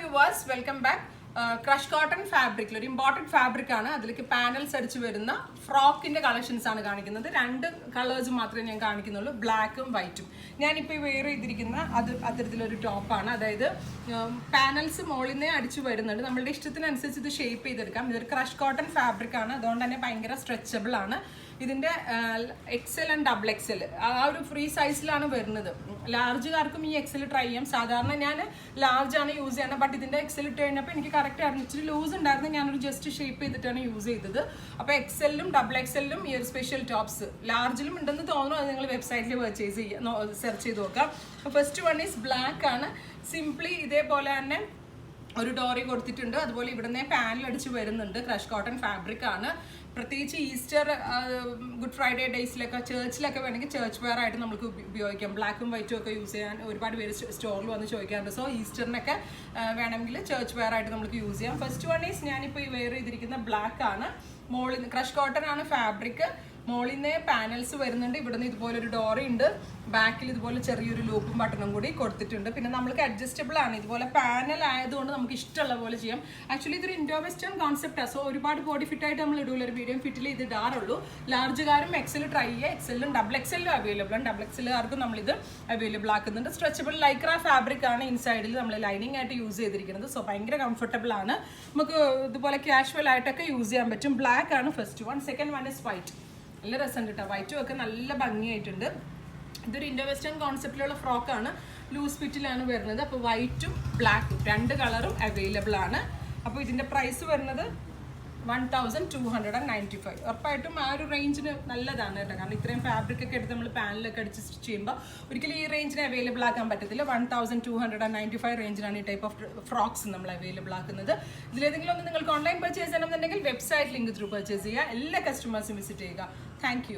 viewers, welcome back. Crush cotton fabric, ഒരു important fabric ആണ്. അതിലേക്ക് പാനൽസ് അടിച്ച് വരുന്ന ഫ്രോക്കിന്റെ കളക്ഷൻസ് ആണ് കാണിക്കുന്നത്. രണ്ട് കളേഴ്സ് മാത്രമേ ഞാൻ കാണിക്കുന്നുള്ളൂ, ബ്ലാക്കും വൈറ്റും. ഞാനിപ്പോൾ വെയർ ചെയ്തിരിക്കുന്ന അത്തരത്തിലൊരു ടോപ്പാണ്. അതായത് പാനൽസ് മുകളിൽ നിന്നേ അടിച്ചു വരുന്നുണ്ട്. നമ്മളുടെ ഇഷ്ടത്തിനനുസരിച്ച് ഇത് ഷേപ്പ് ചെയ്തെടുക്കാം. ഇതൊരു ക്രഷ് കോട്ടൺ ഫാബ്രിക് ആണ്, അതുകൊണ്ട് തന്നെ ഭയങ്കര സ്ട്രെച്ചബിൾ ആണ്. ഇതിൻ്റെ എക്സൽ ആൻഡ് ഡബിൾ എക്സൽ ആ ഒരു ഫ്രീ സൈസിലാണ് വരുന്നത്. ലാർജുകാർക്കും ഈ എക്സൽ ട്രൈ ചെയ്യാം. സാധാരണ ഞാൻ ലാർജാണ് യൂസ് ചെയ്യുന്നത്, ബട്ട് ഇതിൻ്റെ എക്സൽ ഇട്ട് കഴിഞ്ഞപ്പോൾ എനിക്ക് കറക്റ്റ് ആയിരുന്നു. ഇച്ചിരി ലൂസ് ഉണ്ടായിരുന്നു, ഞാനൊരു ജസ്റ്റ് ഷേപ്പ് ചെയ്തിട്ടാണ് യൂസ് ചെയ്തത്. അപ്പോൾ എക്സലിലും ഡബിൾ എക്സലിലും ഈ ഒരു സ്പെഷ്യൽ ടോപ്സ് ലാർജിലും ഉണ്ടെന്ന് തോന്നുന്നു. അത് നിങ്ങൾ വെബ്സൈറ്റിൽ പർച്ചേസ് ചെയ്യുക, സെർച്ച് ചെയ്ത് നോക്കാം. ഫസ്റ്റ് വൺ ഈസ് ബ്ലാക്ക് ആണ്. സിംപ്ലി ഇതേപോലെ തന്നെ ഒരു ഡോറി കൊടുത്തിട്ടുണ്ട്. അതുപോലെ ഇവിടുന്ന് പാനൽ അടിച്ച് വരുന്നുണ്ട്. ക്രഷ് കോട്ടൺ ഫാബ്രിക് ആണ്. പ്രത്യേകിച്ച് ഈസ്റ്റർ, ഗുഡ് ഫ്രൈഡേ ഡേയ്സിലൊക്കെ ചർച്ചിലൊക്കെ വേണമെങ്കിൽ ചർച്ച് വെയർ ആയിട്ട് നമുക്ക് ഉപയോഗിക്കാം. ബ്ലാക്കും വൈറ്റും ഒക്കെ യൂസ് ചെയ്യാൻ ഒരുപാട് പേര് സ്റ്റോറിൽ വന്ന് ചോദിക്കാറുണ്ട്. സോ ഈസ്റ്ററിനൊക്കെ വേണമെങ്കിൽ ചർച്ച് വെയർ ആയിട്ട് നമുക്ക് യൂസ് ചെയ്യാം. ഫസ്റ്റ് വൺ ഈസ് ഞാനിപ്പോൾ ഈ വെയർ ചെയ്തിരിക്കുന്ന ബ്ലാക്ക് ആണ്. മോളിൽ ക്രഷ് കോട്ടൺ ആണ് ഫാബ്രിക്. മോളിൽ നിന്ന് പാനൽസ് വരുന്നുണ്ട്. ഇവിടുന്ന് ഇതുപോലെ ഒരു ഡോറി ഉണ്ട്. ബാക്കിൽ ഇതുപോലെ ചെറിയൊരു ലൂപ്പും ബട്ടണും കൂടി കൊടുത്തിട്ടുണ്ട്. പിന്നെ നമ്മൾക്ക് അഡ്ജസ്റ്റബിൾ ആണ്. ഇതുപോലെ പാനൽ ആയതുകൊണ്ട് നമുക്ക് ഇഷ്ടമുള്ള പോലെ ചെയ്യാം. ആക്ച്വലി ഇതൊരു ഇൻഡോ വെസ്റ്റേൺ കോൺസെപ്റ്റാണ്. സോ ഒരുപാട് ബോഡി ഫിറ്റ് ആയിട്ട് നമ്മൾ ഇടൂല, ഒരു മീഡിയം ഫിറ്റിൽ ഇത് ഇടാറുള്ളൂ. ലാർജുകാരും എക്സൽ ട്രൈ ചെയ്യുക. എക്സലിലും ഡബിൾ എക്സലിലും അവൈലബിൾ ആണ്. ഡബിൾ എക്സലുകാർക്കും നമ്മളിത് അവൈലബിൾ ആക്കുന്നുണ്ട്. സ്ട്രെച്ചബിൾ ലൈക്ര ഫാബ്രിക് ആണ്. ഇൻസൈഡിൽ നമ്മൾ ലൈനിങ് ആയിട്ട് യൂസ് ചെയ്തിരിക്കുന്നത്. സോ ഭയങ്കര കംഫർട്ടബിൾ ആണ്. നമുക്ക് ഇതുപോലെ കാഷ്വൽ ആയിട്ടൊക്കെ യൂസ് ചെയ്യാൻ പറ്റും. ബ്ലാക്ക് ആണ് first one. Second one is white. നല്ല രസമുണ്ട് കേട്ടോ. വൈറ്റും ഒക്കെ നല്ല ഭംഗിയായിട്ടുണ്ട്. ഇതൊരു ഇൻഡോ വെസ്റ്റേൺ കോൺസെപ്റ്റിലുള്ള ഫ്രോക്കാണ്. ലൂസ് ഫിറ്റിലാണ് വരുന്നത്. അപ്പോൾ വൈറ്റും ബ്ലാക്കും രണ്ട് കളറും അവൈലബിൾ ആണ്. അപ്പോൾ ഇതിൻ്റെ പ്രൈസ് വരുന്നത് 1295. ഉറപ്പായിട്ടും ആ ഒരു റേഞ്ചിന് നല്ലതാണ് കേട്ടോ. കാരണം ഇത്രയും ഫാബ്രിക് ഒക്കെ എടുത്ത് നമ്മൾ പാനലൊക്കെ അടിച്ച് സ്റ്റിച്ച് ചെയ്യുമ്പോൾ ഒരിക്കലും ഈ റേഞ്ചിന് അവൈലബിൾ ആക്കാൻ പറ്റത്തില്ല. 1295 റേഞ്ചിലാണ് ഈ ടൈപ്പ് ഓഫ് ഫ്രോക്സ് നമ്മൾ അവൈലബിൾ ആക്കുന്നത്. ഇതിലേതെങ്കിലും ഒന്ന് നിങ്ങൾക്ക് ഓൺലൈൻ പർച്ചേസ് ചെയ്യണമെന്നുണ്ടെങ്കിൽ വെബ്സൈറ്റ് ലിങ്ക് ത്രൂ പർച്ചേസ് ചെയ്യുക. എല്ലാ കസ്റ്റമേഴ്സും വിസിറ്റ് ചെയ്യുക. Thank you.